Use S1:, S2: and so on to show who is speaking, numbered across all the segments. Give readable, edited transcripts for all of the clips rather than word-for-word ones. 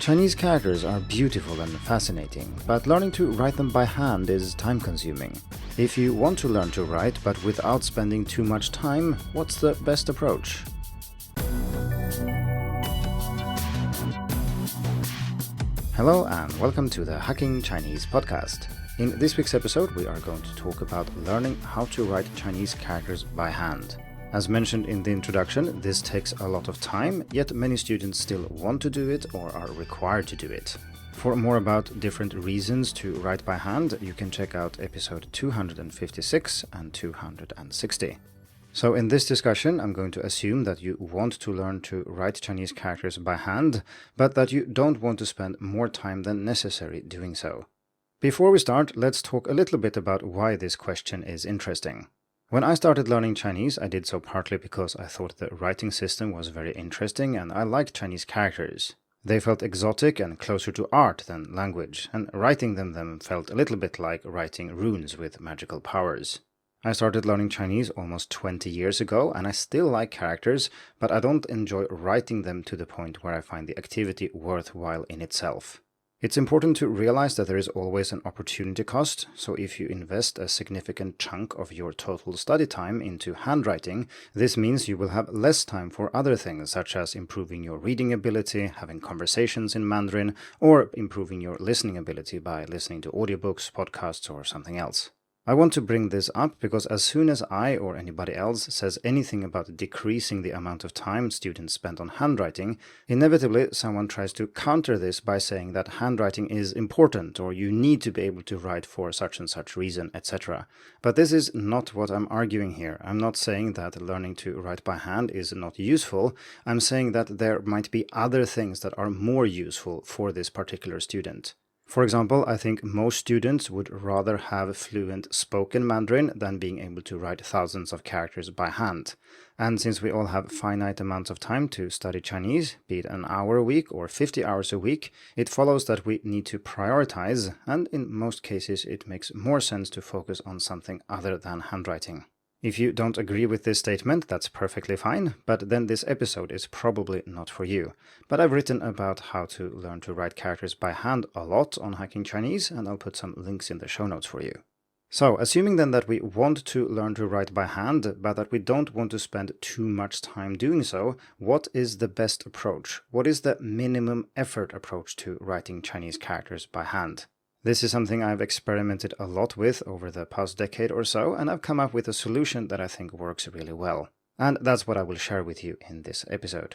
S1: Chinese characters are beautiful and fascinating, but learning to write them by hand is time-consuming. If you want to learn to write but without spending too much time, what's the best approach? Hello and welcome to the Hacking Chinese podcast. In this week's episode, we are going to talk about learning how to write Chinese characters by hand. As mentioned in the introduction, this takes a lot of time, yet many students still want to do it or are required to do it. For more about different reasons to write by hand, you can check out episode 256 and 260. So in this discussion, I'm going to assume that you want to learn to write Chinese characters by hand, but that you don't want to spend more time than necessary doing so. Before we start, let's talk a little bit about why this question is interesting. When I started learning Chinese, I did so partly because I thought the writing system was very interesting and I liked Chinese characters. They felt exotic and closer to art than language, and writing them felt a little bit like writing runes with magical powers. I started learning Chinese almost 20 years ago and I still like characters, but I don't enjoy writing them to the point where I find the activity worthwhile in itself. It's important to realize that there is always an opportunity cost, so if you invest a significant chunk of your total study time into handwriting, this means you will have less time for other things such as improving your reading ability, having conversations in Mandarin, or improving your listening ability by listening to audiobooks, podcasts, or something else. I want to bring this up because as soon as I or anybody else says anything about decreasing the amount of time students spend on handwriting, inevitably someone tries to counter this by saying that handwriting is important or you need to be able to write for such and such reason, etc. But this is not what I'm arguing here. I'm not saying that learning to write by hand is not useful. I'm saying that there might be other things that are more useful for this particular student. For example, I think most students would rather have fluent spoken Mandarin than being able to write thousands of characters by hand. And since we all have finite amounts of time to study Chinese, be it an hour a week or 50 hours a week, it follows that we need to prioritize, and in most cases it makes more sense to focus on something other than handwriting. If you don't agree with this statement, that's perfectly fine, but then this episode is probably not for you. But I've written about how to learn to write characters by hand a lot on Hacking Chinese, and I'll put some links in the show notes for you. So, assuming then that we want to learn to write by hand, but that we don't want to spend too much time doing so, what is the best approach? What is the minimum effort approach to writing Chinese characters by hand? This is something I've experimented a lot with over the past decade or so, and I've come up with a solution that I think works really well. And that's what I will share with you in this episode.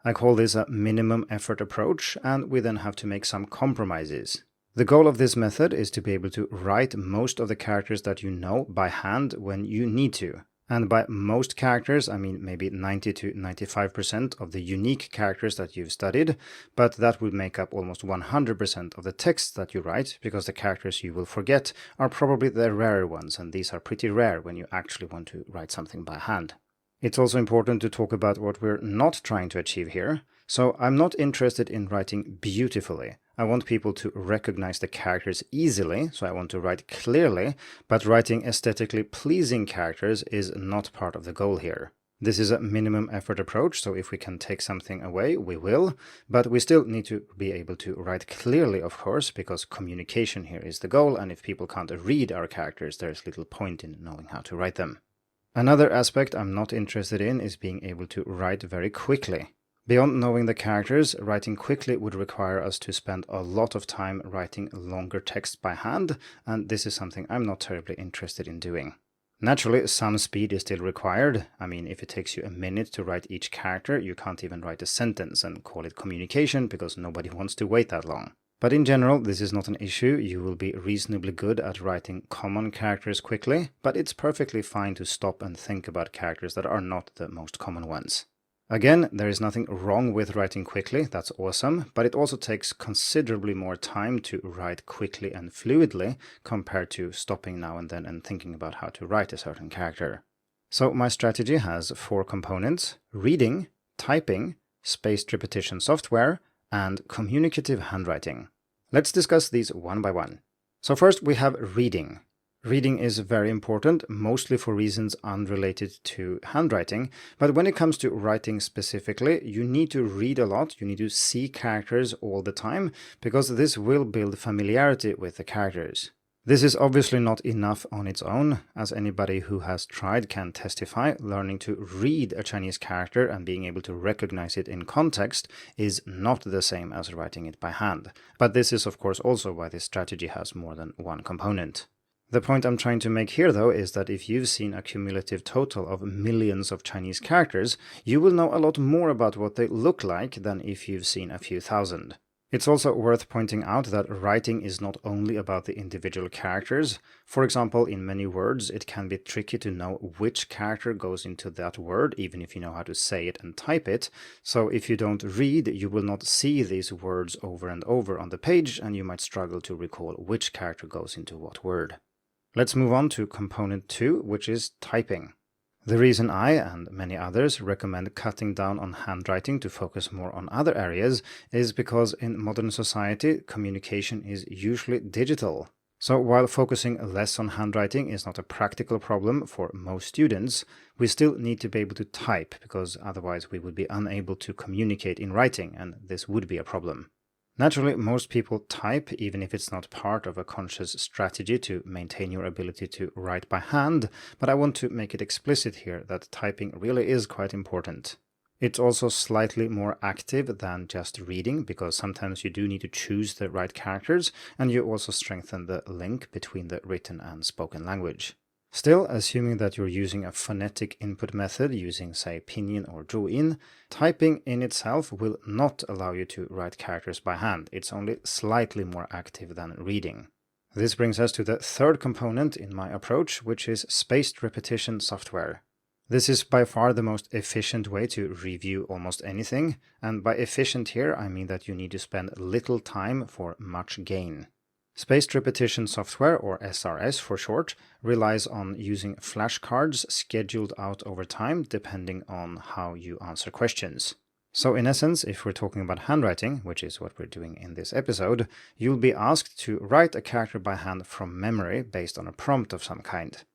S1: I call this a minimum effort approach, and we then have to make some compromises. The goal of this method is to be able to write most of the characters that you know by hand when you need to. And by most characters, I mean maybe 90 to 95% of the unique characters that you've studied, but that would make up almost 100% of the text that you write, because the characters you will forget are probably the rarer ones, and these are pretty rare when you actually want to write something by hand. It's also important to talk about what we're not trying to achieve here. So I'm not interested in writing beautifully. I want people to recognize the characters easily, so I want to write clearly, but writing aesthetically pleasing characters is not part of the goal here. This is a minimum effort approach, so if we can take something away, we will, but we still need to be able to write clearly, of course, because communication here is the goal, and if people can't read our characters, there's little point in knowing how to write them. Another aspect I'm not interested in is being able to write very quickly. Beyond knowing the characters, writing quickly would require us to spend a lot of time writing longer text by hand, and this is something I'm not terribly interested in doing. Naturally, some speed is still required. I mean, if it takes you a minute to write each character, you can't even write a sentence and call it communication because nobody wants to wait that long. But in general, this is not an issue. You will be reasonably good at writing common characters quickly, but it's perfectly fine to stop and think about characters that are not the most common ones. Again, there is nothing wrong with writing quickly, that's awesome, but it also takes considerably more time to write quickly and fluidly compared to stopping now and then and thinking about how to write a certain character. So my strategy has 4 components: reading, typing, spaced repetition software, and communicative handwriting. Let's discuss these one by one. So first we have reading. Reading is very important, mostly for reasons unrelated to handwriting, but when it comes to writing specifically, you need to read a lot, you need to see characters all the time, because this will build familiarity with the characters. This is obviously not enough on its own, as anybody who has tried can testify. Learning to read a Chinese character and being able to recognize it in context is not the same as writing it by hand. But this is of course also why this strategy has more than one component. The point I'm trying to make here, though, is that if you've seen a cumulative total of millions of Chinese characters, you will know a lot more about what they look like than if you've seen a few thousand. It's also worth pointing out that writing is not only about the individual characters. For example, in many words, it can be tricky to know which character goes into that word, even if you know how to say it and type it. So if you don't read, you will not see these words over and over on the page, and you might struggle to recall which character goes into what word. Let's move on to component 2, which is typing. The reason I, and many others, recommend cutting down on handwriting to focus more on other areas is because in modern society, communication is usually digital. So while focusing less on handwriting is not a practical problem for most students, we still need to be able to type, because otherwise we would be unable to communicate in writing, and this would be a problem. Naturally, most people type, even if it's not part of a conscious strategy to maintain your ability to write by hand, but I want to make it explicit here that typing really is quite important. It's also slightly more active than just reading, because sometimes you do need to choose the right characters, and you also strengthen the link between the written and spoken language. Still, assuming that you're using a phonetic input method using, say, pinyin or zhuyin, typing in itself will not allow you to write characters by hand. It's only slightly more active than reading. This brings us to the third component in my approach, which is spaced repetition software. This is by far the most efficient way to review almost anything, and by efficient here I mean that you need to spend little time for much gain. Spaced repetition software, or SRS for short, relies on using flashcards scheduled out over time depending on how you answer questions. So in essence, if we're talking about handwriting, which is what we're doing in this episode, you'll be asked to write a character by hand from memory based on a prompt of some kind.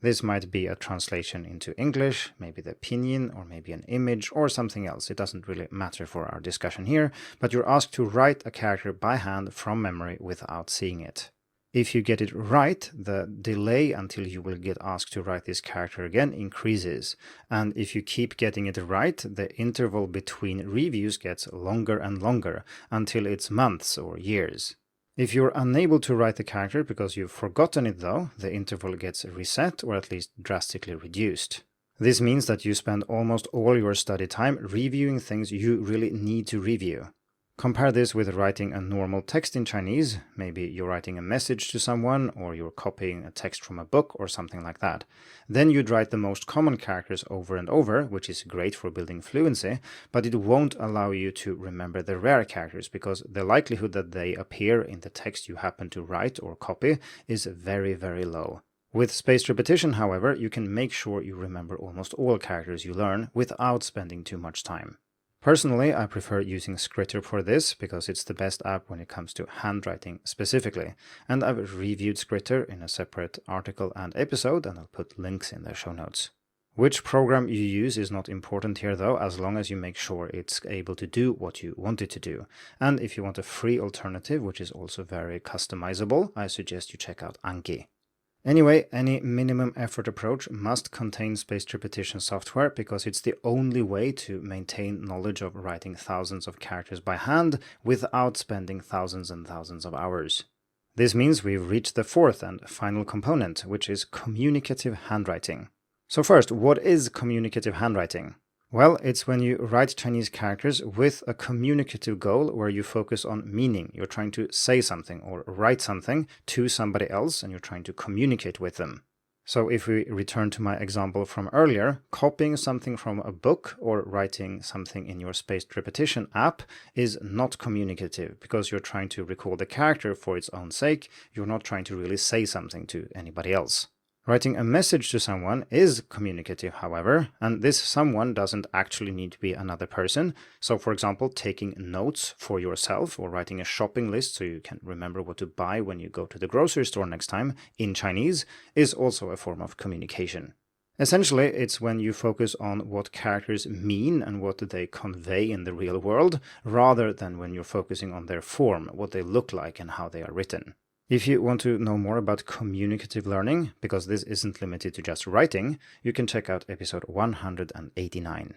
S1: This might be a translation into English, maybe the pinyin, or maybe an image, or something else. It doesn't really matter for our discussion here, but you're asked to write a character by hand from memory without seeing it. If you get it right, the delay until you will get asked to write this character again increases, and if you keep getting it right, the interval between reviews gets longer and longer, until it's months or years. If you're unable to write the character because you've forgotten it though, the interval gets reset or at least drastically reduced. This means that you spend almost all your study time reviewing things you really need to review. Compare this with writing a normal text in Chinese. Maybe you're writing a message to someone, or you're copying a text from a book or something like that. Then you'd write the most common characters over and over, which is great for building fluency, but it won't allow you to remember the rare characters, because the likelihood that they appear in the text you happen to write or copy is very, very low. With spaced repetition, however, you can make sure you remember almost all characters you learn without spending too much time. Personally, I prefer using Skritter for this because it's the best app when it comes to handwriting specifically, and I've reviewed Skritter in a separate article and episode, and I'll put links in the show notes. Which program you use is not important here though, as long as you make sure it's able to do what you want it to do. And if you want a free alternative, which is also very customizable, I suggest you check out Anki. Anyway, any minimum effort approach must contain spaced repetition software because it's the only way to maintain knowledge of writing thousands of characters by hand without spending thousands and thousands of hours. This means we've reached the fourth and final component, which is communicative handwriting. So first, what is communicative handwriting? Well, it's when you write Chinese characters with a communicative goal where you focus on meaning. You're trying to say something or write something to somebody else and you're trying to communicate with them. So if we return to my example from earlier, copying something from a book or writing something in your spaced repetition app is not communicative because you're trying to recall the character for its own sake. You're not trying to really say something to anybody else. Writing a message to someone is communicative, however, and this someone doesn't actually need to be another person. So, for example, taking notes for yourself or writing a shopping list so you can remember what to buy when you go to the grocery store next time in Chinese is also a form of communication. Essentially, it's when you focus on what characters mean and what they convey in the real world, rather than when you're focusing on their form, what they look like and how they are written. If you want to know more about communicative learning, because this isn't limited to just writing, you can check out episode 189.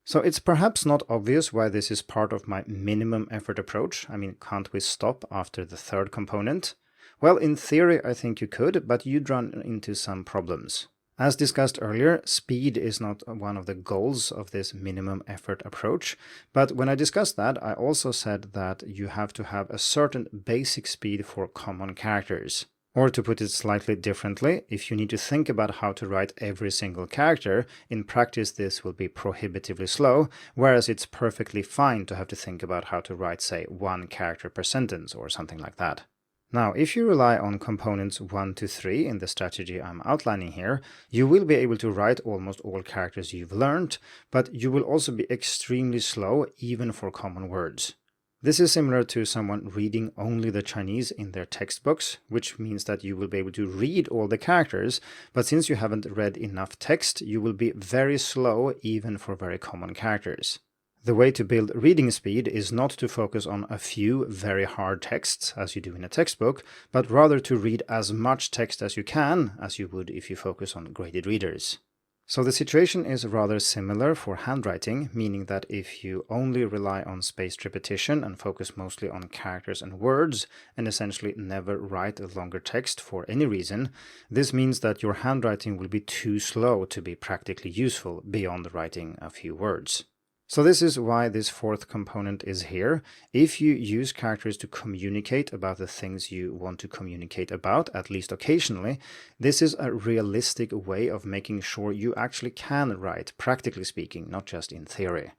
S1: So it's perhaps not obvious why this is part of my minimum effort approach. I mean, can't we stop after the third component? Well, in theory, I think you could, but you'd run into some problems. As discussed earlier, speed is not one of the goals of this minimum effort approach, but when I discussed that, I also said that you have to have a certain basic speed for common characters. Or to put it slightly differently, if you need to think about how to write every single character, in practice this will be prohibitively slow, whereas it's perfectly fine to have to think about how to write, say, 1 character per sentence or something like that. Now, if you rely on components 1 to 3 in the strategy I'm outlining here, you will be able to write almost all characters you've learned, but you will also be extremely slow even for common words. This is similar to someone reading only the Chinese in their textbooks, which means that you will be able to read all the characters, but since you haven't read enough text, you will be very slow even for very common characters. The way to build reading speed is not to focus on a few very hard texts, as you do in a textbook, but rather to read as much text as you can, as you would if you focus on graded readers. So the situation is rather similar for handwriting, meaning that if you only rely on spaced repetition and focus mostly on characters and words, and essentially never write a longer text for any reason, this means that your handwriting will be too slow to be practically useful beyond writing a few words. So this is why this fourth component is here. If you use characters to communicate about the things you want to communicate about, at least occasionally, this is a realistic way of making sure you actually can write, practically speaking, not just in theory.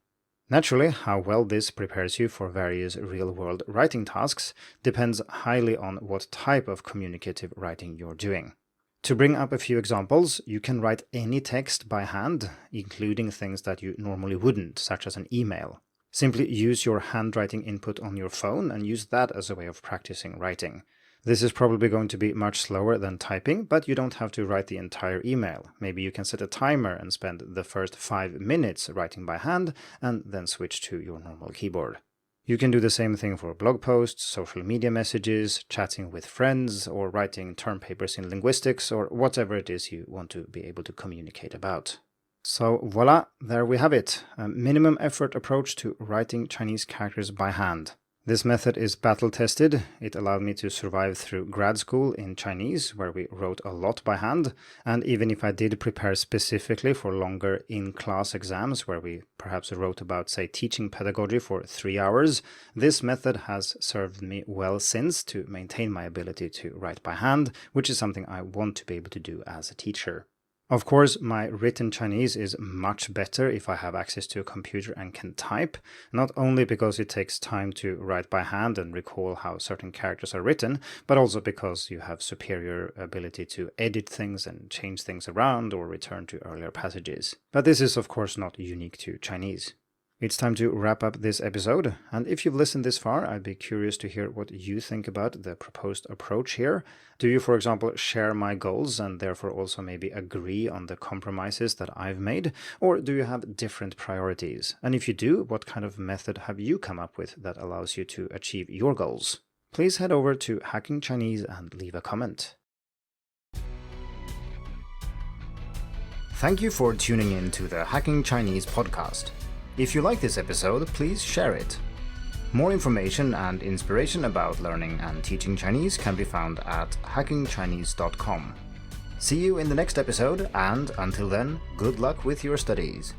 S1: Naturally, how well this prepares you for various real-world writing tasks depends highly on what type of communicative writing you're doing. To bring up a few examples, you can write any text by hand, including things that you normally wouldn't, such as an email. Simply use your handwriting input on your phone and use that as a way of practicing writing. This is probably going to be much slower than typing, but you don't have to write the entire email. Maybe you can set a timer and spend the first 5 minutes writing by hand and then switch to your normal keyboard. You can do the same thing for blog posts, social media messages, chatting with friends, or writing term papers in linguistics, or whatever it is you want to be able to communicate about. So voila, there we have it, a minimum effort approach to writing Chinese characters by hand. This method is battle-tested. It allowed me to survive through grad school in Chinese, where we wrote a lot by hand, and even if I did prepare specifically for longer in-class exams, where we perhaps wrote about, say, teaching pedagogy for 3 hours, this method has served me well since to maintain my ability to write by hand, which is something I want to be able to do as a teacher. Of course, my written Chinese is much better if I have access to a computer and can type, not only because it takes time to write by hand and recall how certain characters are written, but also because you have superior ability to edit things and change things around or return to earlier passages. But this is of course not unique to Chinese. It's time to wrap up this episode, and if you've listened this far, I'd be curious to hear what you think about the proposed approach here. Do you, for example, share my goals and therefore also maybe agree on the compromises that I've made, or do you have different priorities? And if you do, what kind of method have you come up with that allows you to achieve your goals? Please head over to Hacking Chinese and leave a comment. Thank you for tuning in to the Hacking Chinese podcast. If you like this episode, please share it. More information and inspiration about learning and teaching Chinese can be found at hackingchinese.com. See you in the next episode, and until then, good luck with your studies.